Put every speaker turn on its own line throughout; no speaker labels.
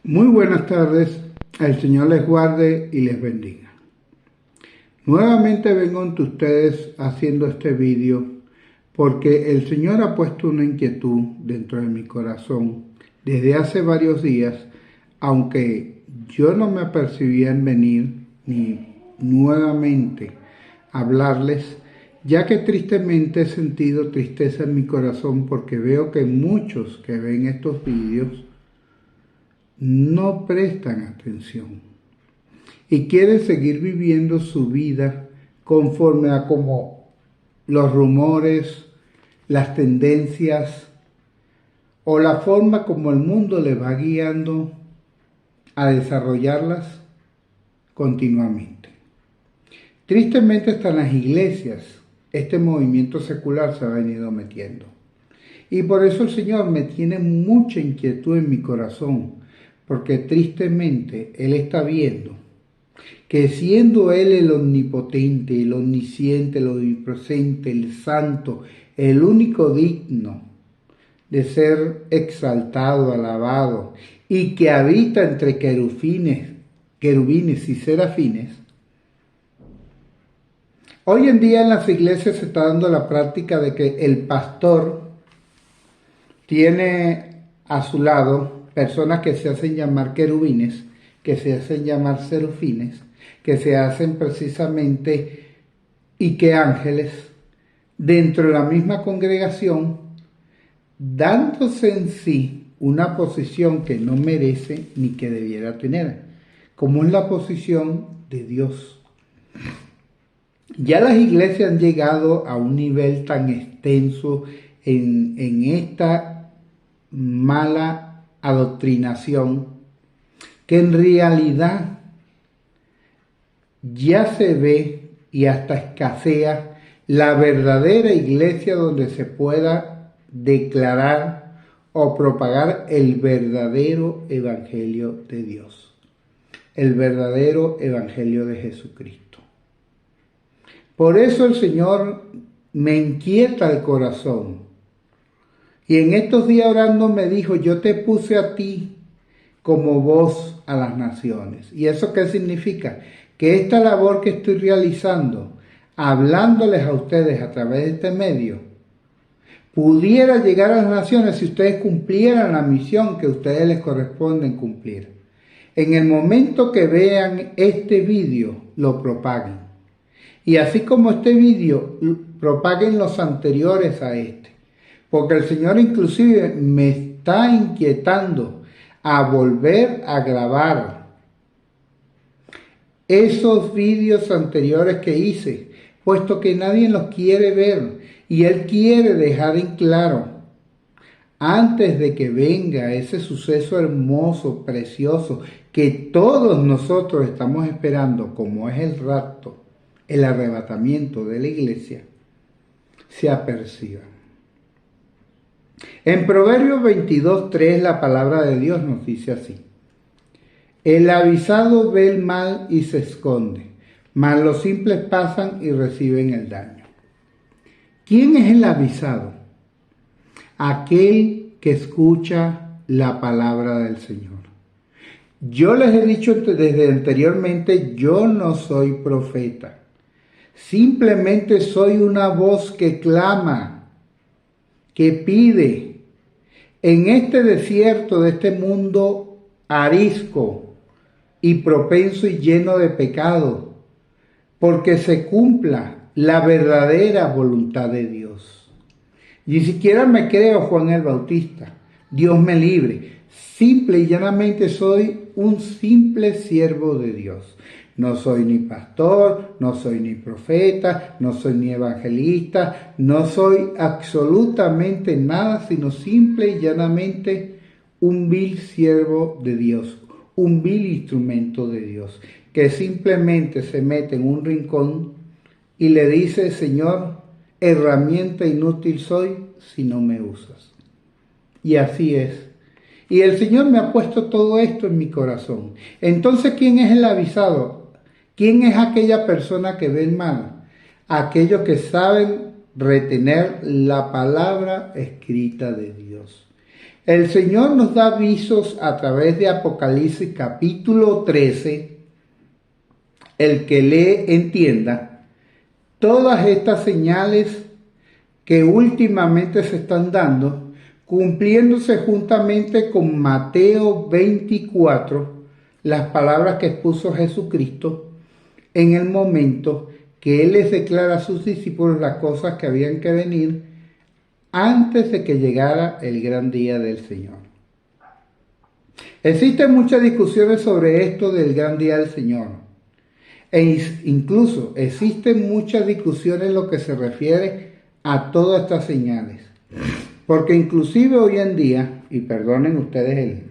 Muy buenas tardes, el Señor les guarde y les bendiga. Nuevamente vengo ante ustedes haciendo este vídeo porque el Señor ha puesto una inquietud dentro de mi corazón desde hace varios días, aunque yo no me apercibía en venir ni nuevamente hablarles, ya que tristemente he sentido tristeza en mi corazón porque veo que muchos que ven estos vídeos no prestan atención y quieren seguir viviendo su vida conforme a como los rumores, las tendencias o la forma como el mundo les va guiando a desarrollarlas continuamente. Tristemente hasta en las iglesias este movimiento secular se ha venido metiendo. Y por eso el Señor me tiene mucha inquietud en mi corazón, porque tristemente Él está viendo que siendo Él el omnipotente, el omnisciente, el omnipresente, el santo, el único digno de ser exaltado, alabado, y que habita entre querubines y serafines, hoy en día en las iglesias se está dando la práctica de que el pastor tiene a su lado personas que se hacen llamar querubines, que se hacen llamar serafines, que se hacen precisamente y que ángeles dentro de la misma congregación, dándose en sí una posición que no merece ni que debiera tener, como es la posición de Dios. Ya las iglesias han llegado a un nivel tan extenso en esta mala adoctrinación que en realidad ya se ve y hasta escasea la verdadera iglesia donde se pueda declarar o propagar el verdadero evangelio de Dios, el verdadero evangelio de Jesucristo. Por eso el Señor me inquieta el corazón. Y en estos días orando me dijo, yo te puse a ti como voz a las naciones. ¿Y eso qué significa? Que esta labor que estoy realizando, hablándoles a ustedes a través de este medio, pudiera llegar a las naciones si ustedes cumplieran la misión que a ustedes les corresponde cumplir. En el momento que vean este vídeo, lo propaguen. Y así como este vídeo, propaguen los anteriores a este. Porque el Señor inclusive me está inquietando a volver a grabar esos vídeos anteriores que hice, puesto que nadie los quiere ver y Él quiere dejar en claro, antes de que venga ese suceso hermoso, precioso, que todos nosotros estamos esperando, como es el rapto, el arrebatamiento de la iglesia, se aperciba. En Proverbios 22:3 la palabra de Dios nos dice así: el avisado ve el mal y se esconde, mas los simples pasan y reciben el daño. ¿Quién es el avisado? Aquel que escucha la palabra del Señor. Yo les he dicho desde anteriormente, yo no soy profeta. Simplemente soy una voz que clama, que pide en este desierto de este mundo arisco y propenso y lleno de pecado, porque se cumpla la verdadera voluntad de Dios. Ni siquiera me creo Juan el Bautista, Dios me libre. Simple y llanamente soy un simple siervo de Dios. No soy ni pastor, no soy ni profeta, no soy ni evangelista, no soy absolutamente nada, sino simple y llanamente un vil siervo de Dios, un vil instrumento de Dios, que simplemente se mete en un rincón y le dice, Señor, herramienta inútil soy si no me usas. Y así es. Y el Señor me ha puesto todo esto en mi corazón. Entonces, ¿quién es el avisado? ¿Quién es aquella persona que ve el mal? Aquellos que saben retener la palabra escrita de Dios. El Señor nos da avisos a través de Apocalipsis capítulo 13. El que lee entienda todas estas señales que últimamente se están dando, cumpliéndose juntamente con Mateo 24, las palabras que expuso Jesucristo en el momento que Él les declara a sus discípulos las cosas que habían que venir antes de que llegara el gran día del Señor. Existen muchas discusiones sobre esto del gran día del Señor. Incluso existen muchas discusiones en lo que se refiere a todas estas señales. Porque inclusive hoy en día, y perdonen ustedes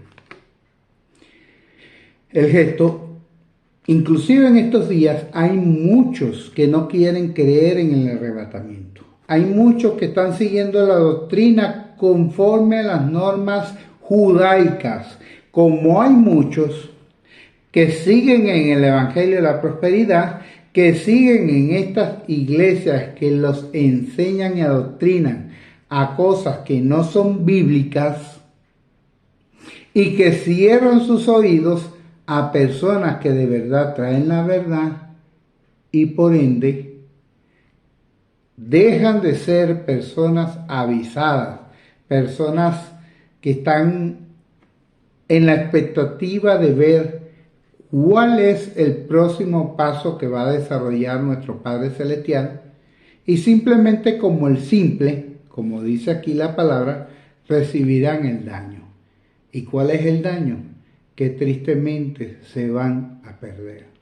el gesto, inclusive en estos días hay muchos que no quieren creer en el arrebatamiento. Hay muchos que están siguiendo la doctrina conforme a las normas judaicas, como hay muchos que siguen en el Evangelio de la Prosperidad, que siguen en estas iglesias que los enseñan y adoctrinan a cosas que no son bíblicas y que cierran sus oídos a personas que de verdad traen la verdad y por ende dejan de ser personas avisadas, personas que están en la expectativa de ver cuál es el próximo paso que va a desarrollar nuestro Padre Celestial y simplemente como el simple, como dice aquí la palabra, recibirán el daño. ¿Y cuál es el daño? Que tristemente se van a perder.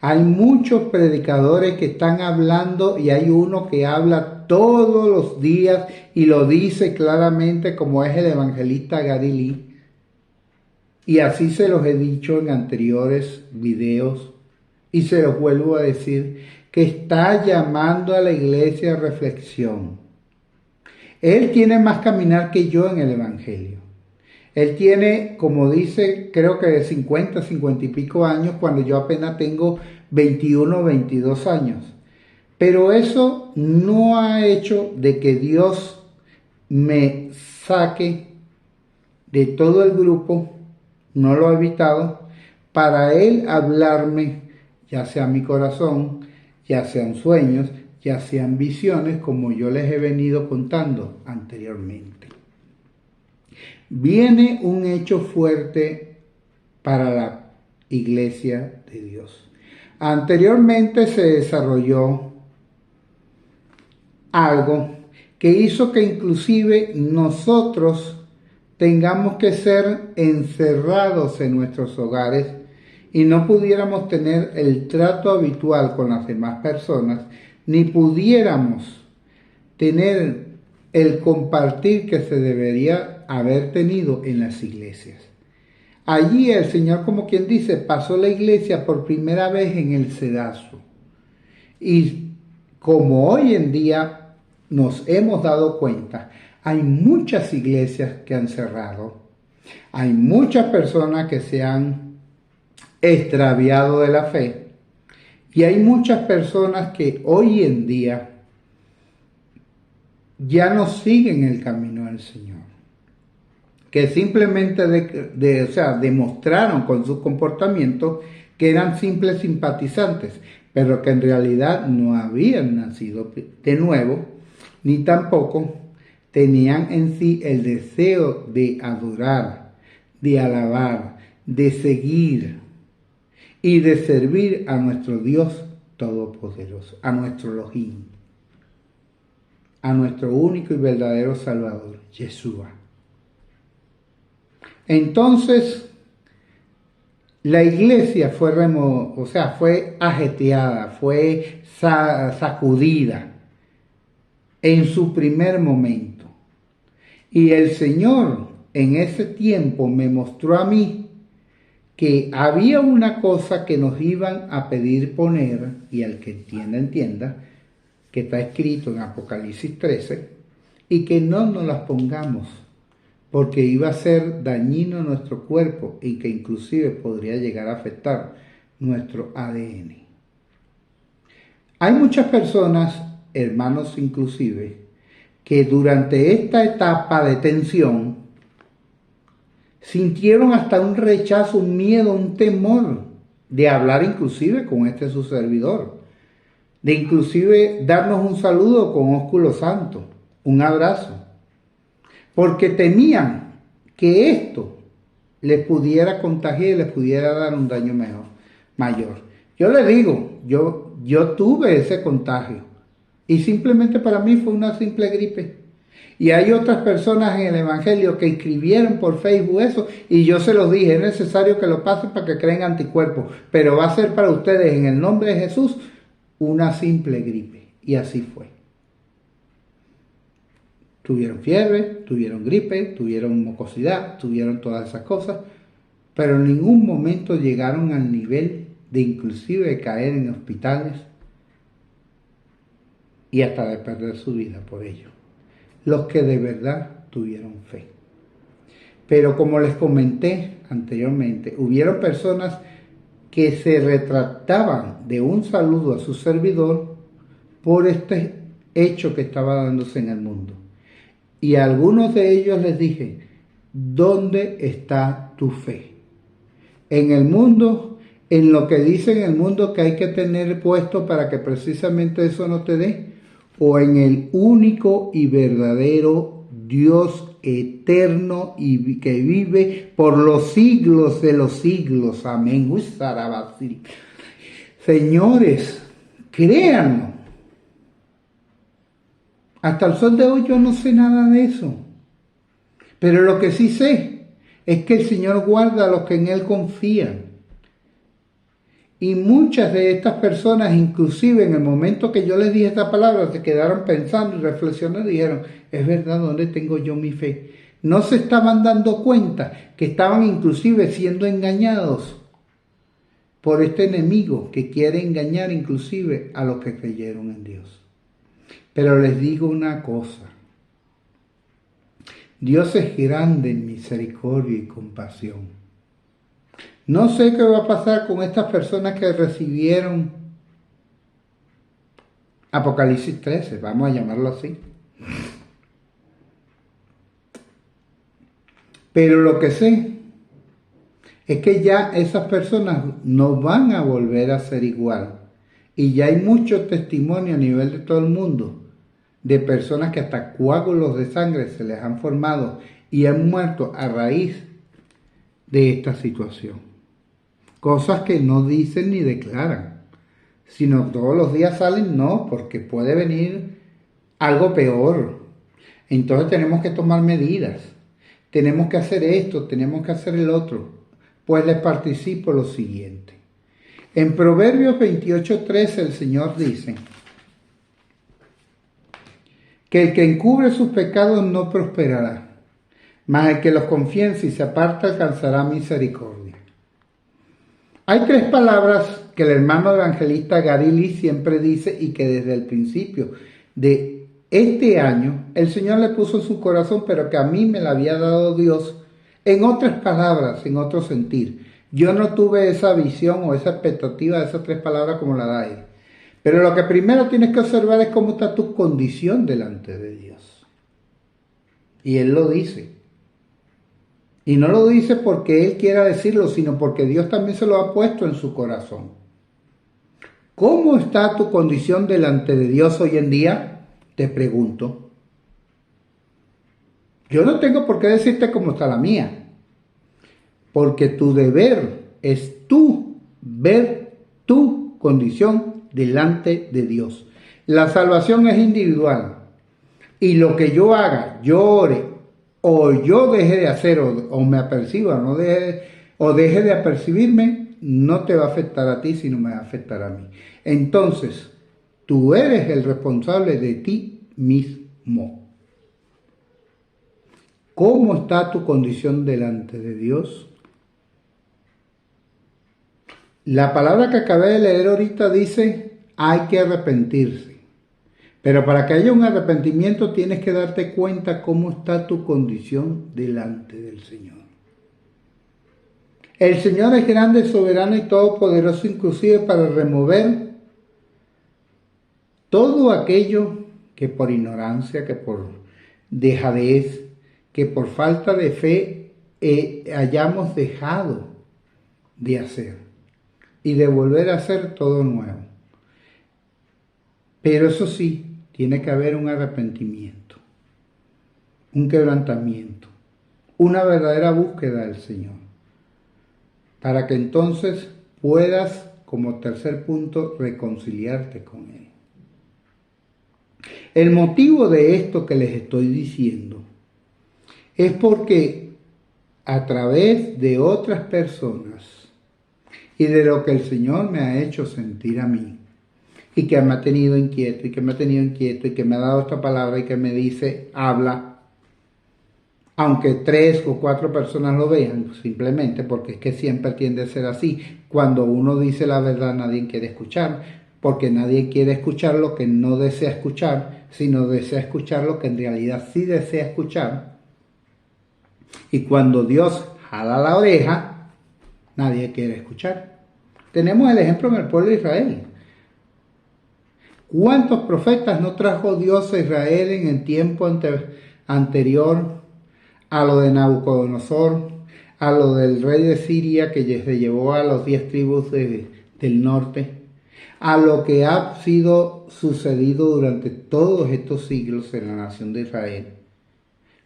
Hay muchos predicadores que están hablando y hay uno que habla todos los días y lo dice claramente como es el evangelista Gary Lee. Y así se los he dicho en anteriores videos y se los vuelvo a decir, que está llamando a la iglesia a reflexión. Él tiene más caminar que yo en el evangelio. Él tiene, como dice, creo que de 50 y pico años, cuando yo apenas tengo 21 o 22 años. Pero eso no ha hecho de que Dios me saque de todo el grupo, no lo ha evitado, para Él hablarme, ya sea mi corazón, ya sean sueños, ya sean visiones, como yo les he venido contando anteriormente. Viene un hecho fuerte para la iglesia de Dios. Anteriormente se desarrolló algo que hizo que inclusive nosotros tengamos que ser encerrados en nuestros hogares y no pudiéramos tener el trato habitual con las demás personas, ni pudiéramos tener el compartir que se debería haber tenido en las iglesias. Allí el Señor, como quien dice, pasó la iglesia por primera vez en el sedazo. Y como hoy en día nos hemos dado cuenta, hay muchas iglesias que han cerrado, hay muchas personas que se han extraviado de la fe y hay muchas personas que hoy en día ya no siguen el camino del Señor, que simplemente demostraron con su comportamiento que eran simples simpatizantes, pero que en realidad no habían nacido de nuevo, ni tampoco tenían en sí el deseo de adorar, de alabar, de seguir y de servir a nuestro Dios Todopoderoso, a nuestro Elohim, a nuestro único y verdadero Salvador, Yeshua. Entonces, la iglesia fue ajeteada, fue sacudida en su primer momento. Y el Señor en ese tiempo me mostró a mí que había una cosa que nos iban a pedir poner, y al que entienda, que está escrito en Apocalipsis 13, y que no nos las pongamos, porque iba a ser dañino a nuestro cuerpo y que inclusive podría llegar a afectar nuestro ADN. Hay muchas personas, hermanos inclusive, que durante esta etapa de tensión Sintieron hasta un rechazo, un miedo, un temor de hablar inclusive con este su servidor, de inclusive darnos un saludo con ósculo santo, un abrazo, porque temían que esto les pudiera contagiar y les pudiera dar un daño mayor. Yo le digo, yo tuve ese contagio y simplemente para mí fue una simple gripe. Y hay otras personas en el Evangelio que escribieron por Facebook eso y yo se los dije, es necesario que lo pasen para que creen anticuerpos, pero va a ser para ustedes en el nombre de Jesús una simple gripe. Y así fue. Tuvieron fiebre, tuvieron gripe, tuvieron mucosidad, tuvieron todas esas cosas, pero en ningún momento llegaron al nivel de inclusive caer en hospitales y hasta de perder su vida por ello. Los que de verdad tuvieron fe. Pero como les comenté anteriormente, hubieron personas que se retractaban de un saludo a su servidor por este hecho que estaba dándose en el mundo. Y a algunos de ellos les dije, ¿dónde está tu fe? En el mundo, en lo que dice en el mundo que hay que tener puesto para que precisamente eso no te dé, o en el único y verdadero Dios eterno y que vive por los siglos de los siglos. Amén. Señores, créanlo. Hasta el sol de hoy yo no sé nada de eso. Pero lo que sí sé es que el Señor guarda a los que en Él confían. Y muchas de estas personas, inclusive en el momento que yo les dije esta palabra, se quedaron pensando y reflexionando y dijeron, es verdad, ¿dónde tengo yo mi fe? No se estaban dando cuenta que estaban inclusive siendo engañados por este enemigo que quiere engañar inclusive a los que creyeron en Dios. Pero les digo una cosa, Dios es grande en misericordia y compasión. No sé qué va a pasar con estas personas que recibieron Apocalipsis 13, vamos a llamarlo así. Pero lo que sé es que ya esas personas no van a volver a ser igual. Y ya hay mucho testimonio a nivel de todo el mundo de personas que hasta coágulos de sangre se les han formado y han muerto a raíz de esta situación. Cosas que no dicen ni declaran, sino todos los días salen, no, porque puede venir algo peor. Entonces tenemos que tomar medidas, tenemos que hacer esto, tenemos que hacer el otro. Pues les participo lo siguiente. En Proverbios 28:13 el Señor dice que el que encubre sus pecados no prosperará, mas el que los confiesa y se aparta alcanzará misericordia. Hay tres palabras que el hermano evangelista Gary Lee siempre dice y que desde el principio de este año el Señor le puso en su corazón, pero que a mí me la había dado Dios en otras palabras, en otro sentir. Yo no tuve esa visión o esa expectativa de esas tres palabras como la da él. Pero lo que primero tienes que observar es cómo está tu condición delante de Dios. Y él lo dice. Y no lo dice porque él quiera decirlo, sino porque Dios también se lo ha puesto en su corazón. ¿Cómo está tu condición delante de Dios hoy en día? Te pregunto. Yo no tengo por qué decirte cómo está la mía, porque tu deber es tú ver tu condición delante de Dios. La salvación es individual y lo que yo haga, yo ore, o yo deje de hacer, o me aperciba, o deje de apercibirme, no te va a afectar a ti, sino me va a afectar a mí. Entonces, tú eres el responsable de ti mismo. ¿Cómo está tu condición delante de Dios? La palabra que acabé de leer ahorita dice, hay que arrepentirse. Pero para que haya un arrepentimiento tienes que darte cuenta cómo está tu condición delante del Señor. El Señor es grande, soberano y todopoderoso, inclusive para remover todo aquello que por ignorancia, que por dejadez, que por falta de fe hayamos dejado de hacer y de volver a hacer todo nuevo. Pero eso sí, tiene que haber un arrepentimiento, un quebrantamiento, una verdadera búsqueda del Señor, para que entonces puedas, como tercer punto, reconciliarte con Él. El motivo de esto que les estoy diciendo es porque a través de otras personas y de lo que el Señor me ha hecho sentir a mí, y que me ha tenido inquieto, y que me ha tenido inquieto, y que me ha dado esta palabra, y que me dice, habla, aunque 3 o 4 personas lo vean, simplemente porque es que siempre tiende a ser así. Cuando uno dice la verdad, nadie quiere escuchar, porque nadie quiere escuchar lo que no desea escuchar, sino desea escuchar lo que en realidad sí desea escuchar. Y cuando Dios jala la oreja, nadie quiere escuchar. Tenemos el ejemplo en el pueblo de Israel. ¿Cuántos profetas no trajo Dios a Israel en el tiempo anterior a lo de Nabucodonosor, a lo del rey de Siria que se llevó a los 10 tribus del norte, a lo que ha sido sucedido durante todos estos siglos en la nación de Israel?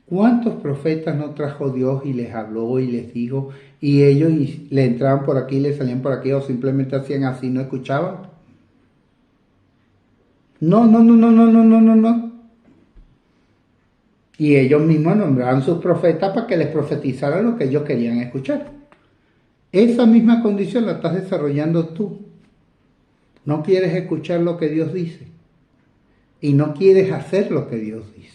¿Cuántos profetas no trajo Dios y les habló y les dijo, y ellos le entraban por aquí, le salían por aquí, o simplemente hacían así, no escuchaban? No. Y ellos mismos nombraban sus profetas para que les profetizaran lo que ellos querían escuchar. Esa misma condición la estás desarrollando tú. No quieres escuchar lo que Dios dice. Y no quieres hacer lo que Dios dice.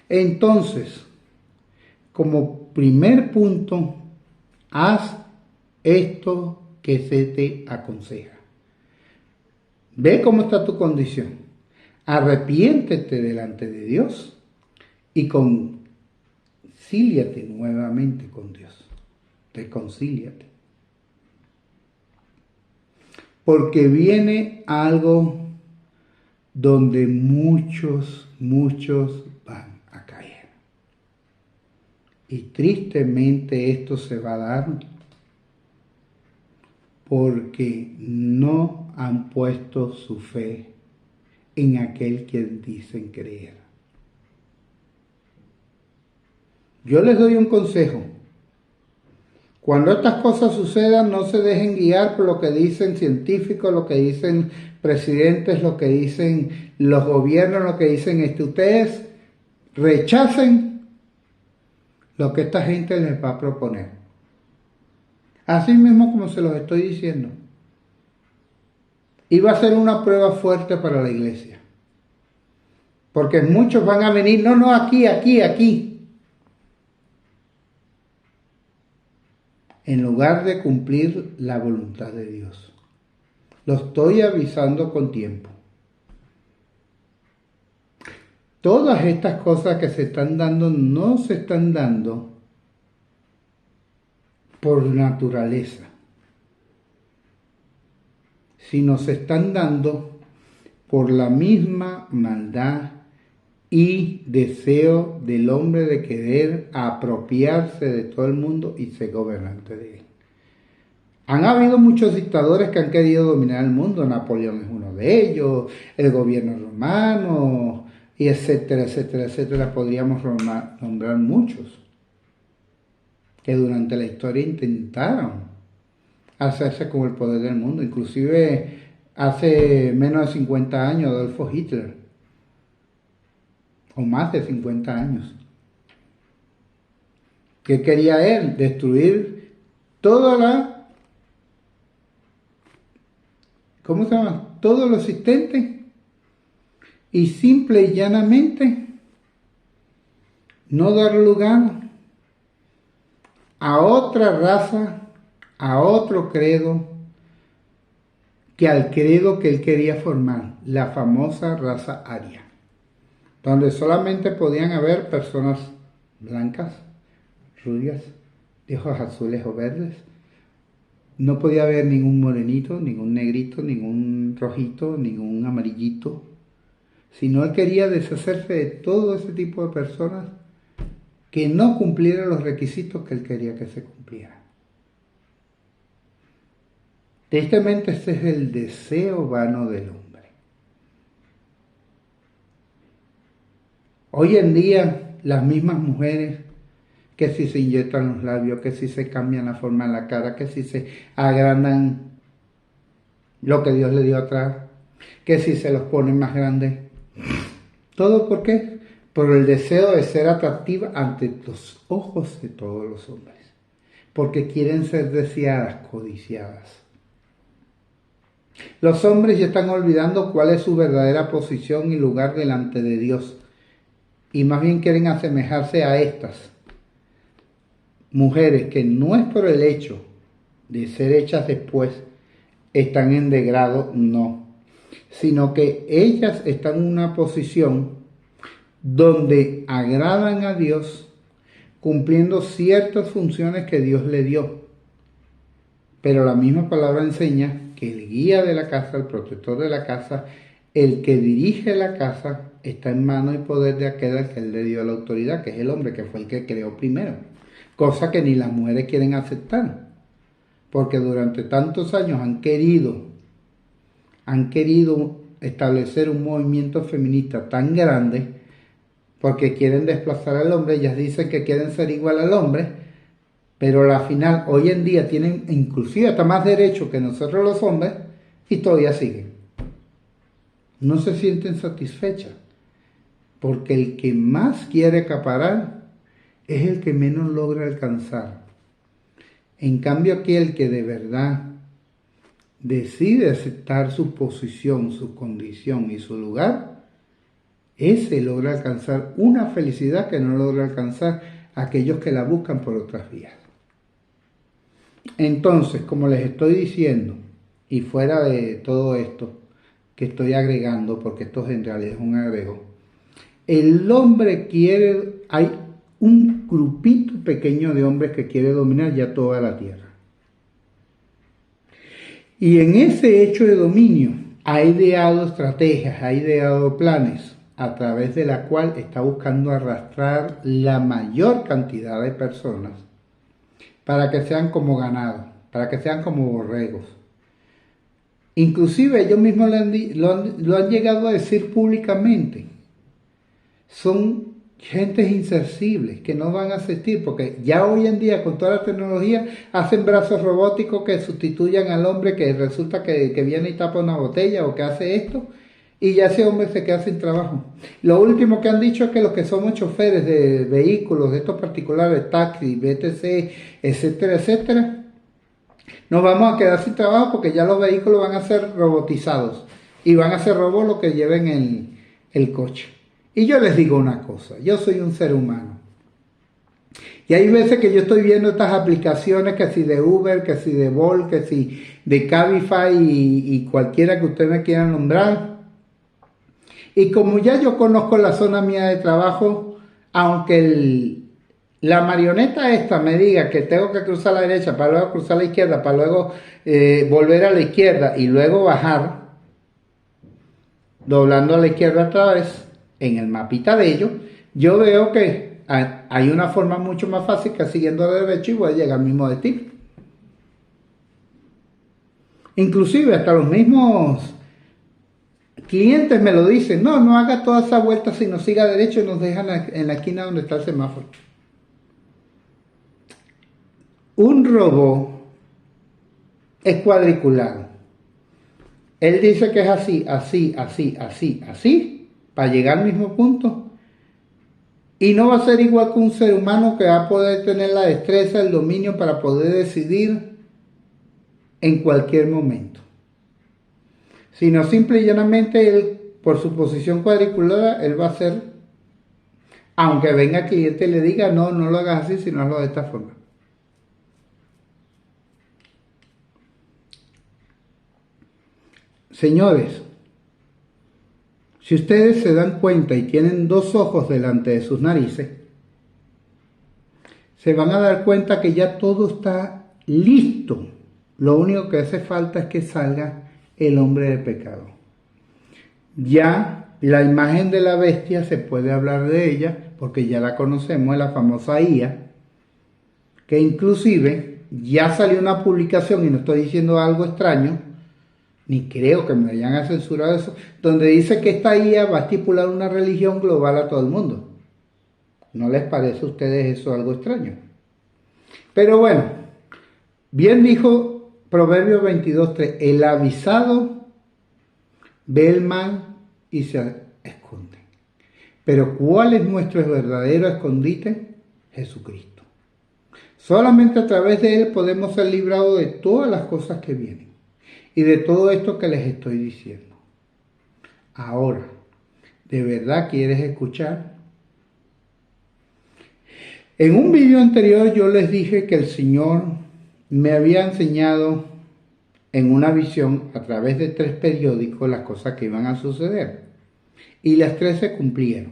Entonces, como primer punto, haz esto que se te aconseja. Ve cómo está tu condición. Arrepiéntete delante de Dios y concíliate nuevamente con Dios. Reconcíliate. Porque viene algo donde muchos van a caer. Y tristemente esto se va a dar porque no han puesto su fe en aquel que dicen creer. Yo les doy un consejo. Cuando estas cosas sucedan, no se dejen guiar por lo que dicen científicos, lo que dicen presidentes, lo que dicen los gobiernos, lo que dicen ustedes rechacen lo que esta gente les va a proponer. Así mismo como se los estoy diciendo. Y va a ser una prueba fuerte para la iglesia. Porque muchos van a venir, aquí. En lugar de cumplir la voluntad de Dios. Lo estoy avisando con tiempo. Todas estas cosas que se están dando no se están dando por naturaleza, sino se están dando por la misma maldad y deseo del hombre de querer apropiarse de todo el mundo y ser gobernante de él. Han habido muchos dictadores que han querido dominar el mundo. Napoleón es uno de ellos, el gobierno romano, y etcétera. Podríamos nombrar muchos que durante la historia intentaron hacerse con el poder del mundo. Inclusive hace menos de 50 años Adolfo Hitler, o más de 50 años. ¿Qué quería él? Destruir toda todo lo existente y simple y llanamente no dar lugar a otra raza, a otro credo, que al credo que él quería formar, la famosa raza aria, donde solamente podían haber personas blancas, rubias, de ojos azules o verdes. No podía haber ningún morenito, ningún negrito, ningún rojito, ningún amarillito. Sino él quería deshacerse de todo ese tipo de personas que no cumpliera los requisitos que él quería que se cumplieran. Tristemente ese es el deseo vano del hombre. Hoy en día las mismas mujeres que si se inyectan los labios, que si se cambian la forma de la cara, que si se agrandan lo que Dios le dio atrás, que si se los ponen más grandes. ¿Todo por qué? Por el deseo de ser atractiva ante los ojos de todos los hombres. Porque quieren ser deseadas, codiciadas. Los hombres ya están olvidando cuál es su verdadera posición y lugar delante de Dios. Y más bien quieren asemejarse a estas mujeres que no es por el hecho de ser hechas después, están en degrado, no. Sino que ellas están en una posición donde agradan a Dios cumpliendo ciertas funciones que Dios le dio. Pero la misma palabra enseña que el guía de la casa, el protector de la casa, el que dirige la casa, está en mano y poder de aquel al que él le dio la autoridad, que es el hombre, que fue el que creó primero. Cosa que ni las mujeres quieren aceptar. Porque durante tantos años han querido establecer un movimiento feminista tan grande porque quieren desplazar al hombre. Ellas dicen que quieren ser igual al hombre, pero al final hoy en día tienen inclusive hasta más derecho que nosotros los hombres y todavía siguen. No se sienten satisfechas porque el que más quiere acaparar es el que menos logra alcanzar. En cambio, aquel que de verdad decide aceptar su posición, su condición y su lugar, ese logra alcanzar una felicidad que no logra alcanzar aquellos que la buscan por otras vías. Entonces, como les estoy diciendo, y fuera de todo esto que estoy agregando, porque esto en realidad es un agrego, el hombre quiere, hay un grupito pequeño de hombres que quiere dominar ya toda la tierra. Y en ese hecho de dominio ha ideado estrategias, ha ideado planes a través de la cual está buscando arrastrar la mayor cantidad de personas para que sean como ganado, para que sean como borregos. Inclusive ellos mismos lo han llegado a decir públicamente. Son gentes insensibles que no van a asistir porque ya hoy en día con toda la tecnología hacen brazos robóticos que sustituyan al hombre que resulta que viene y tapa una botella o que hace esto y ya ese hombre se queda sin trabajo. Lo último que han dicho es que los que somos choferes de vehículos, de estos particulares, taxis, BTC, etcétera, etcétera, nos vamos a quedar sin trabajo porque ya los vehículos van a ser robotizados y van a ser robots los que lleven el coche. Y yo les digo una cosa, yo soy un ser humano. Y hay veces que yo estoy viendo estas aplicaciones, que si de Uber, que si de Bolt, que si de Cabify y cualquiera que usted me quiera nombrar. Y como ya yo conozco la zona mía de trabajo, aunque la marioneta esta me diga que tengo que cruzar a la derecha, para luego cruzar a la izquierda, para luego volver a la izquierda y luego bajar, doblando a la izquierda otra vez, en el mapita de ellos, yo veo que hay una forma mucho más fácil que siguiendo a la derecha y voy a llegar al mismo destino. Inclusive hasta los mismos clientes me lo dicen, no haga toda esa vuelta sino siga derecho y nos dejan en la esquina donde está el semáforo. Un robot es cuadriculado. Él dice que es así, para llegar al mismo punto. Y no va a ser igual que un ser humano que va a poder tener la destreza, el dominio para poder decidir en cualquier momento. Sino simple y llanamente él, por su posición cuadriculada, él va a hacer, aunque venga el cliente y le diga, no lo hagas así, sino hazlo de esta forma. Señores, si ustedes se dan cuenta y tienen dos ojos delante de sus narices, se van a dar cuenta que ya todo está listo. Lo único que hace falta es que salga el hombre de pecado. Ya la imagen de la bestia se puede hablar de ella porque ya la conocemos, es la famosa IA, que inclusive ya salió una publicación, y no estoy diciendo algo extraño, ni creo que me vayan a censurar eso, donde dice que esta IA va a estipular una religión global a todo el mundo. ¿No les parece a ustedes eso algo extraño? Pero bueno, bien dijo Proverbios 22:3, el avisado ve el mal y se esconde. Pero ¿cuál es nuestro verdadero escondite? Jesucristo. Solamente a través de Él podemos ser librados de todas las cosas que vienen y de todo esto que les estoy diciendo. Ahora, ¿de verdad quieres escuchar? En un video anterior yo les dije que el Señor me había enseñado en una visión a través de 3 periódicos las cosas que iban a suceder. Y las 3 se cumplieron.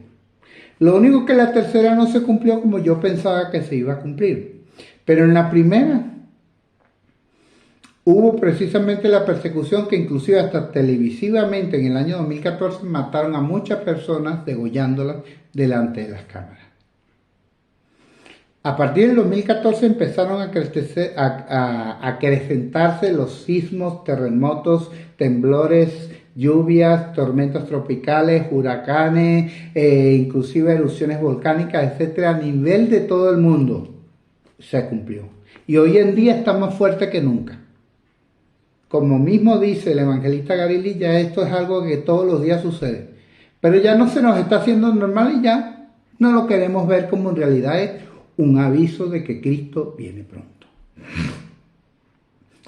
Lo único que la tercera no se cumplió como yo pensaba que se iba a cumplir. Pero en la primera hubo precisamente la persecución que inclusive hasta televisivamente en el año 2014 mataron a muchas personas degollándolas delante de las cámaras. A partir del 2014 empezaron a acrecentarse los sismos, terremotos, temblores, lluvias, tormentas tropicales, huracanes, inclusive erupciones volcánicas, etcétera, a nivel de todo el mundo. Se cumplió. Y hoy en día está más fuerte que nunca. Como mismo dice el evangelista Garilli, ya esto es algo que todos los días sucede. Pero ya no se nos está haciendo normal y ya no lo queremos ver como en realidad es un aviso de que Cristo viene pronto.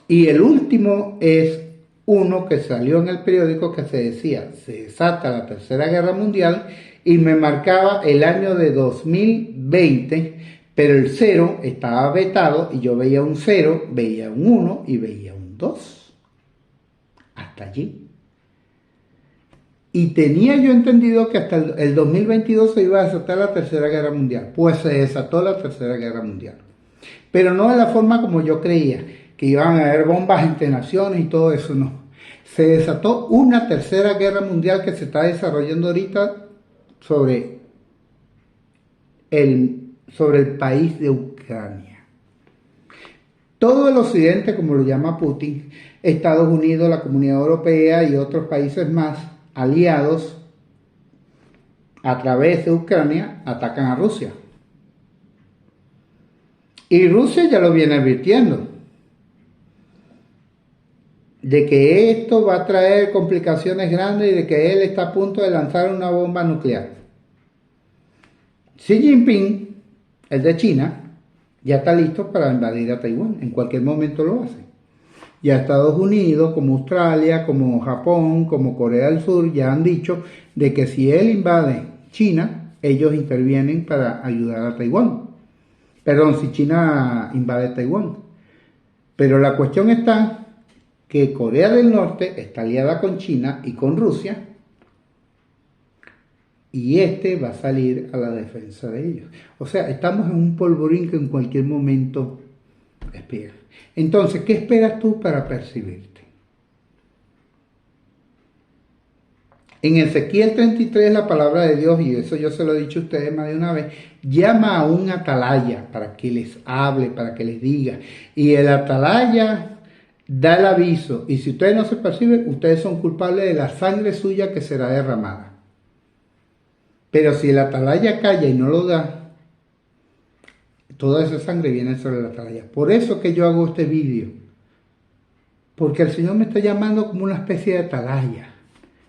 Y el último es uno que salió en el periódico que se decía, se desata la Tercera Guerra Mundial, y me marcaba el año de 2020, pero el 0 estaba vetado y yo veía un 0, veía un 1 y veía un 2. Hasta allí. Y tenía yo entendido que hasta el 2022 se iba a desatar la Tercera Guerra Mundial. Pues se desató la Tercera Guerra Mundial. Pero no de la forma como yo creía, que iban a haber bombas entre naciones y todo eso, no. Se desató una Tercera Guerra Mundial que se está desarrollando ahorita sobre el país de Ucrania. Todo el occidente, como lo llama Putin, Estados Unidos, la Comunidad Europea y otros países más aliados a través de Ucrania atacan a Rusia. Y Rusia ya lo viene advirtiendo de que esto va a traer complicaciones grandes y de que él está a punto de lanzar una bomba nuclear. Xi Jinping, el de China, ya está listo para invadir a Taiwán. En cualquier momento lo hace. Ya Estados Unidos, como Australia, como Japón, como Corea del Sur, ya han dicho de que si él invade China, ellos intervienen para ayudar a Taiwán. Perdón, si China invade Taiwán. Pero la cuestión está que Corea del Norte está aliada con China y con Rusia, y va a salir a la defensa de ellos. O sea, estamos en un polvorín que en cualquier momento espera. Entonces, ¿qué esperas tú para percibirte? En Ezequiel 33 la palabra de Dios, y eso yo se lo he dicho a ustedes más de una vez, llama a un atalaya para que les hable, para que les diga. Y el atalaya da el aviso, y si ustedes no se perciben, ustedes son culpables de la sangre suya que será derramada. Pero si el atalaya calla y no lo da, toda esa sangre viene sobre la atalaya. Por eso que yo hago este vídeo. Porque el Señor me está llamando como una especie de atalaya.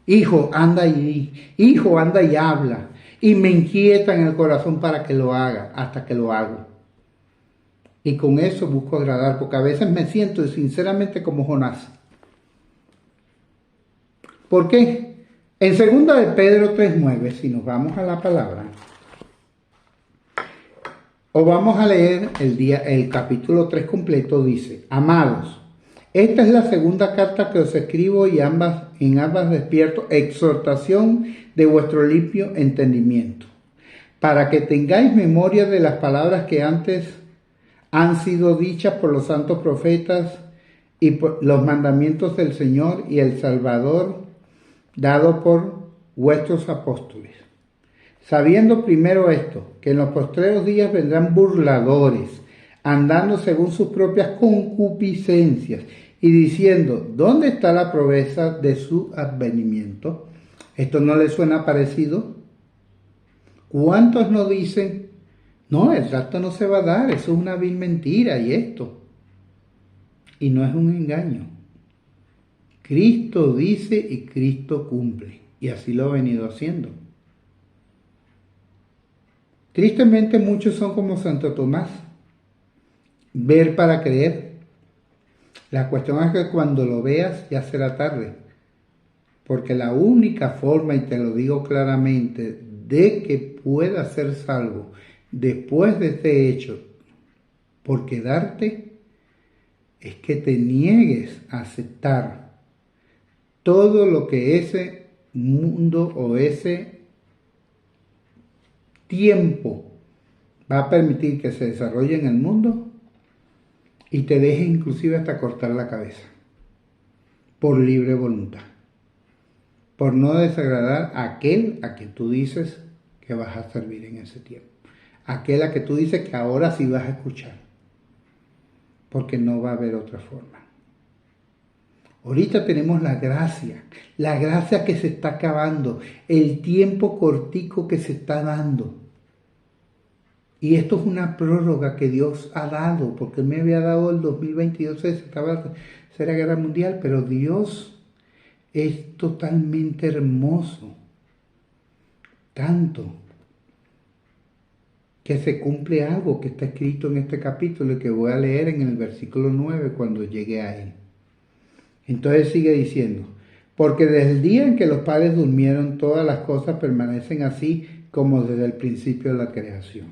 Hijo, anda y di. Hijo, anda y habla. Y me inquieta en el corazón para que lo haga, hasta que lo hago. Y con eso busco agradar, porque a veces me siento sinceramente como Jonás. ¿Por qué? En 2 de Pedro 3:9, si nos vamos a la palabra, o vamos a leer el capítulo 3 completo, dice: Amados, esta es la segunda carta que os escribo y en ambas despierto exhortación de vuestro limpio entendimiento, para que tengáis memoria de las palabras que antes han sido dichas por los santos profetas y por los mandamientos del Señor y el Salvador dado por vuestros apóstoles. sabiendo primero esto, que en los postreros días vendrán burladores, andando según sus propias concupiscencias, y diciendo, ¿dónde está la promesa de su advenimiento? ¿Esto no les suena parecido? ¿Cuántos nos dicen, no, el rapto no se va a dar, eso es una vil mentira y esto? Y no es un engaño. Cristo dice y Cristo cumple, y así lo ha venido haciendo. Tristemente muchos son como Santo Tomás, ver para creer. La cuestión es que cuando lo veas ya será tarde, porque la única forma, y te lo digo claramente, de que puedas ser salvo después de este hecho por quedarte, es que te niegues a aceptar todo lo que ese mundo o ese tiempo va a permitir que se desarrolle en el mundo y te deje inclusive hasta cortar la cabeza por libre voluntad, por no desagradar a aquel a quien tú dices que vas a servir en ese tiempo, aquel a que tú dices que ahora sí vas a escuchar, porque no va a haber otra forma. Ahorita tenemos la gracia que se está acabando, el tiempo cortico que se está dando. Y esto es una prórroga que Dios ha dado, porque Él me había dado el 2022, se estaba la Tercera Guerra Mundial, pero Dios es totalmente hermoso, tanto que se cumple algo que está escrito en este capítulo y que voy a leer en el versículo 9 cuando llegue a él. Entonces sigue diciendo, porque desde el día en que los padres durmieron, todas las cosas permanecen así como desde el principio de la creación.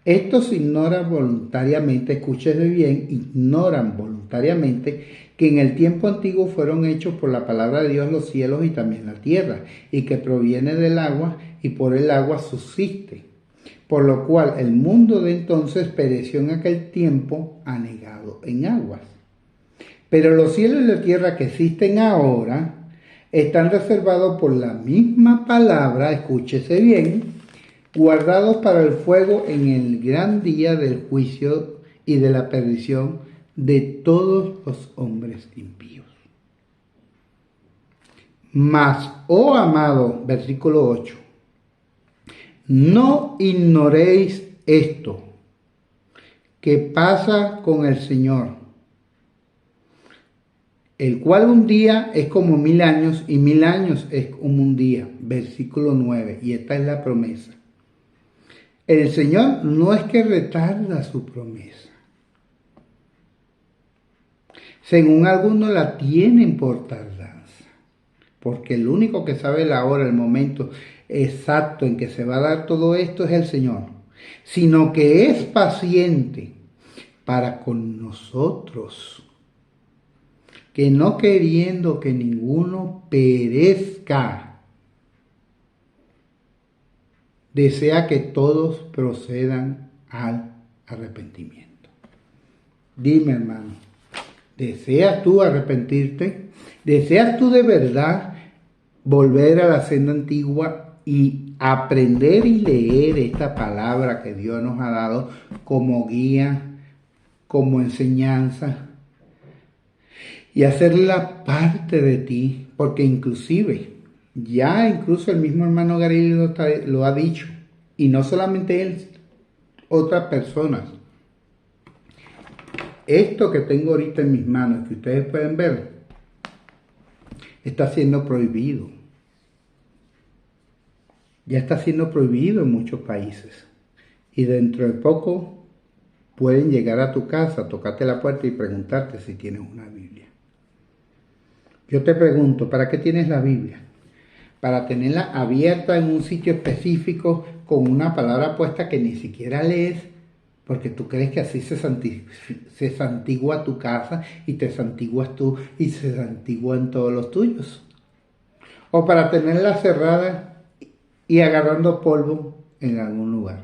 Estos ignoran voluntariamente, escúchese bien, ignoran voluntariamente que en el tiempo antiguo fueron hechos por la palabra de Dios los cielos y también la tierra, y que proviene del agua y por el agua subsiste. Por lo cual el mundo de entonces pereció en aquel tiempo anegado en aguas. Pero los cielos y la tierra que existen ahora están reservados por la misma palabra, escúchese bien, guardados para el fuego en el gran día del juicio y de la perdición de todos los hombres impíos. Mas, oh amado, versículo 8, no ignoréis esto que pasa con el Señor, el cual un día es como 1000 años y 1000 años es como un día. Versículo 9, y esta es la promesa. El Señor no es que retarda su promesa. Según algunos la tienen por tardanza, porque el único que sabe la hora, el momento exacto en que se va a dar todo esto es el Señor, sino que es paciente para con nosotros, que no queriendo que ninguno perezca, desea que todos procedan al arrepentimiento. Dime, hermano, ¿deseas tú arrepentirte? ¿Deseas tú de verdad volver a la senda antigua y aprender y leer esta palabra que Dios nos ha dado como guía, como enseñanza, y hacerla parte de ti? Porque inclusive, incluso el mismo hermano Gary lo ha dicho, y no solamente él, otras personas. Esto que tengo ahorita en mis manos, que ustedes pueden ver, está siendo prohibido. Ya está siendo prohibido en muchos países. Y dentro de poco pueden llegar a tu casa, tocarte la puerta y preguntarte si tienes una Biblia. Yo te pregunto, ¿para qué tienes la Biblia? Para tenerla abierta en un sitio específico con una palabra puesta que ni siquiera lees, porque tú crees que así se santigua tu casa y te santiguas tú y se santiguan todos los tuyos. O para tenerla cerrada y agarrando polvo en algún lugar.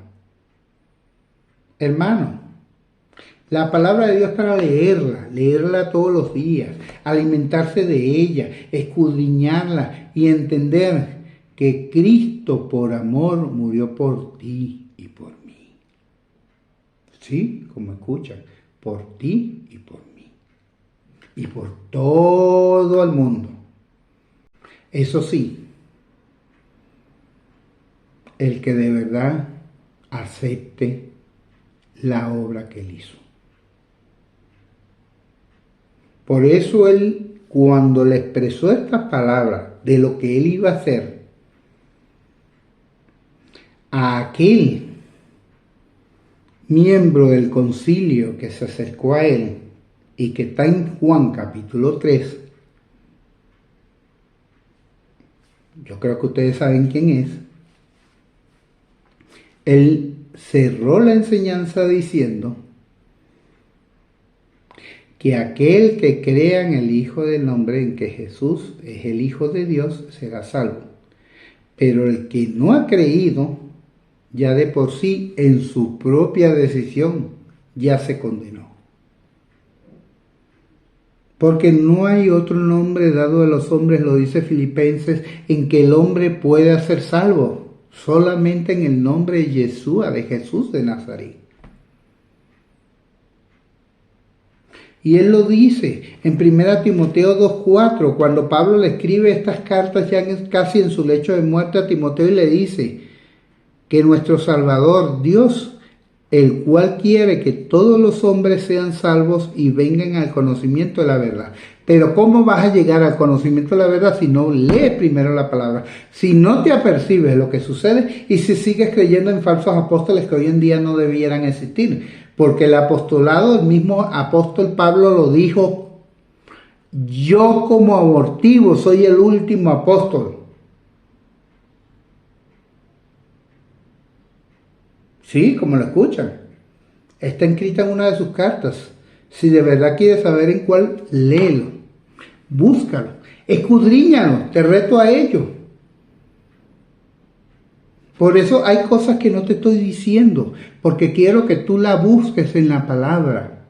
Hermano, la palabra de Dios es para leerla todos los días, alimentarse de ella, escudriñarla y entender que Cristo por amor murió por ti y por mí. Sí, como escuchan, por ti y por mí. Y por todo el mundo. Eso sí, el que de verdad acepte la obra que él hizo. Por eso él, cuando le expresó estas palabras de lo que él iba a hacer, a aquel miembro del concilio que se acercó a él y que está en Juan capítulo 3, yo creo que ustedes saben quién es, él cerró la enseñanza diciendo que aquel que crea en el Hijo del Hombre, en que Jesús es el Hijo de Dios, será salvo. Pero el que no ha creído, ya de por sí, en su propia decisión, ya se condenó. Porque no hay otro nombre dado a los hombres, lo dice Filipenses, en que el hombre pueda ser salvo, solamente en el nombre de Yeshua, de Jesús de Nazaret. Y él lo dice en 1 Timoteo 2:4, cuando Pablo le escribe estas cartas ya casi en su lecho de muerte a Timoteo y le dice que nuestro Salvador, Dios, el cual quiere que todos los hombres sean salvos y vengan al conocimiento de la verdad. Pero ¿cómo vas a llegar al conocimiento de la verdad si no lees primero la palabra? Si no te apercibes lo que sucede y si sigues creyendo en falsos apóstoles que hoy en día no debieran existir. Porque el apostolado, el mismo apóstol Pablo lo dijo, yo como abortivo soy el último apóstol. Sí, como lo escuchan. Está escrita en una de sus cartas. Si de verdad quieres saber en cuál, léelo. Búscalo. Escudriñalo. Te reto a ello. Por eso hay cosas que no te estoy diciendo, porque quiero que tú la busques en la palabra.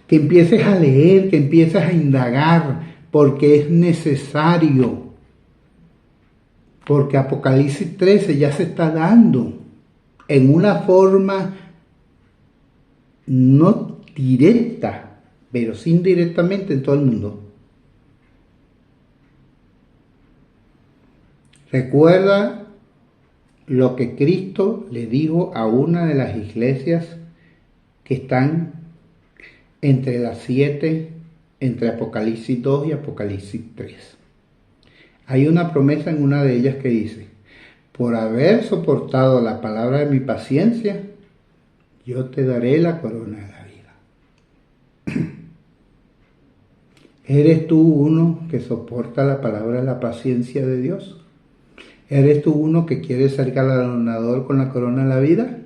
Que empieces a leer, que empieces a indagar, porque es necesario. Porque Apocalipsis 13 ya se está dando en una forma no directa, pero sí indirectamente en todo el mundo. Recuerda lo que Cristo le dijo a una de las iglesias que están entre las 7, entre Apocalipsis 2 y Apocalipsis 3. Hay una promesa en una de ellas que dice, por haber soportado la palabra de mi paciencia, yo te daré la corona de la vida. ¿Eres tú uno que soporta la palabra de la paciencia de Dios? ¿Eres tú uno que quiere ser galardonador con la corona de la vida?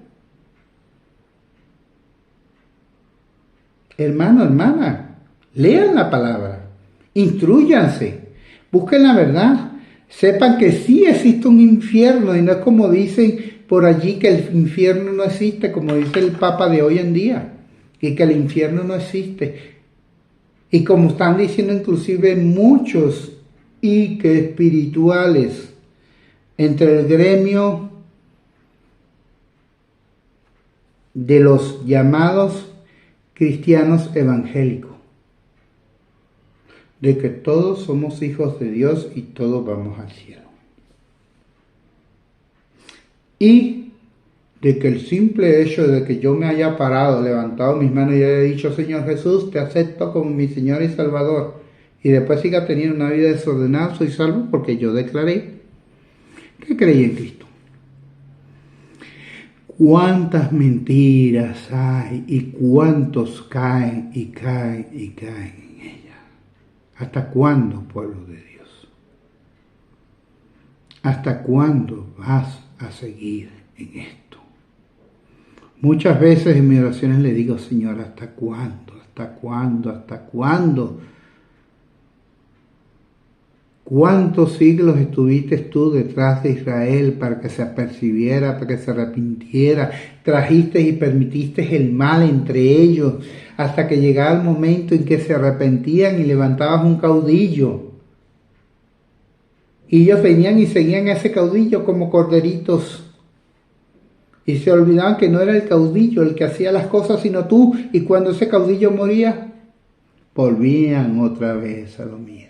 Hermano, hermana, lean la palabra, instrúyanse, busquen la verdad, sepan que sí existe un infierno y no es como dicen por allí que el infierno no existe, como dice el Papa de hoy en día, y que el infierno no existe. Y como están diciendo inclusive muchos y que espirituales, entre el gremio de los llamados cristianos evangélicos, de que todos somos hijos de Dios y todos vamos al cielo. Y de que el simple hecho de que yo me haya parado, levantado mis manos y haya dicho, Señor Jesús, te acepto como mi Señor y Salvador, y después siga teniendo una vida desordenada, soy salvo porque yo declaré que creí en Cristo. ¿Cuántas mentiras hay y cuántos caen y caen y caen en ellas? ¿Hasta cuándo, pueblo de Dios? ¿Hasta cuándo vas a seguir en esto? Muchas veces en mis oraciones le digo, Señor, ¿hasta cuándo? ¿Hasta cuándo? ¿Hasta cuándo? ¿Cuántos siglos estuviste tú detrás de Israel para que se apercibiera, para que se arrepintiera? Trajiste y permitiste el mal entre ellos hasta que llegaba el momento en que se arrepentían y levantabas un caudillo. Y ellos venían y seguían a ese caudillo como corderitos. Y se olvidaban que no era el caudillo el que hacía las cosas, sino tú. Y cuando ese caudillo moría, volvían otra vez a lo mismo.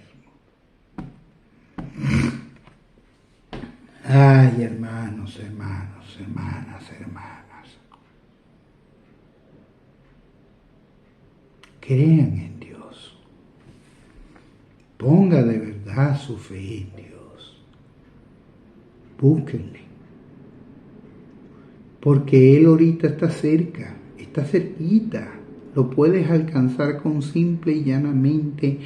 Ay, hermanos, hermanas. Crean en Dios. Ponga de verdad su fe en Dios. Búsquenle. Porque Él ahorita está cerca, está cerquita. Lo puedes alcanzar con simple y llanamente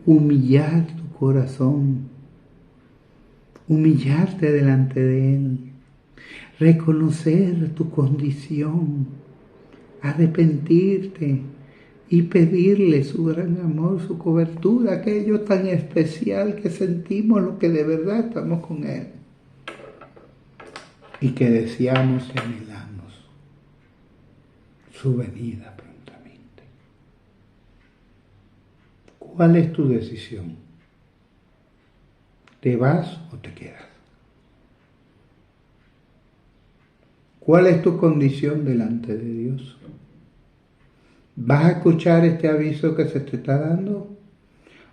humillar tu corazón. Humillarte delante de Él. Reconocer tu condición. Arrepentirte. Y pedirle su gran amor, su cobertura, aquello tan especial que sentimos lo que de verdad estamos con Él. Y que deseamos y anhelamos su venida prontamente. ¿Cuál es tu decisión? ¿Te vas o te quedas? ¿Cuál es tu condición delante de Dios? ¿Vas a escuchar este aviso que se te está dando?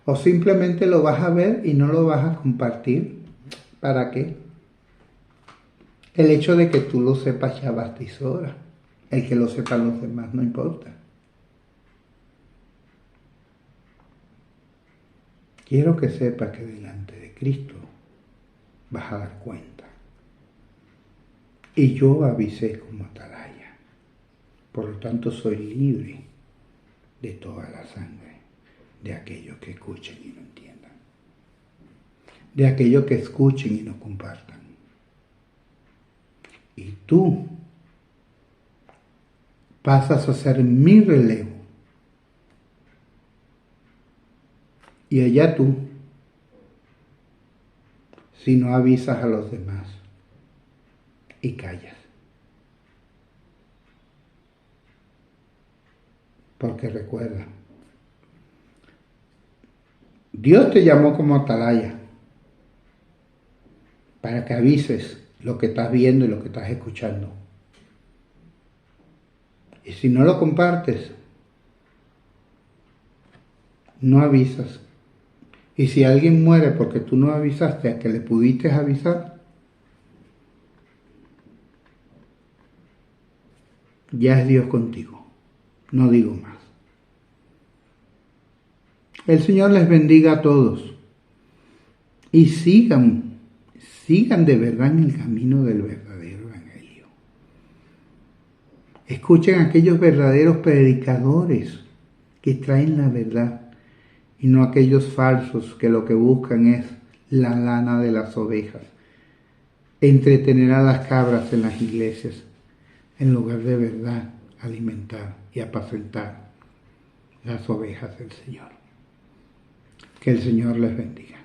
¿O simplemente lo vas a ver y no lo vas a compartir? ¿Para qué? El hecho de que tú lo sepas ya basta y sobra. El que lo sepan los demás no importa. Quiero que sepas que delante de Cristo vas a dar cuenta. Y yo avisé como atalaya. Por lo tanto soy libre de toda la sangre de aquellos que escuchen y no entiendan. De aquellos que escuchen y no compartan. Y tú pasas a ser mi relevo. Y allá tú, si no avisas a los demás y callas. Porque recuerda, Dios te llamó como atalaya para que avises lo que estás viendo y lo que estás escuchando. Y si no lo compartes, no avisas. Y si alguien muere porque tú no avisaste a que le pudiste avisar, ya es Dios contigo. No digo más. El Señor les bendiga a todos. Y sigan de verdad en el camino del verdadero evangelio. Escuchen a aquellos verdaderos predicadores que traen la verdad y no aquellos falsos que lo que buscan es la lana de las ovejas, entretener a las cabras en las iglesias, en lugar de verdad alimentar y apacentar las ovejas del Señor. Que el Señor les bendiga.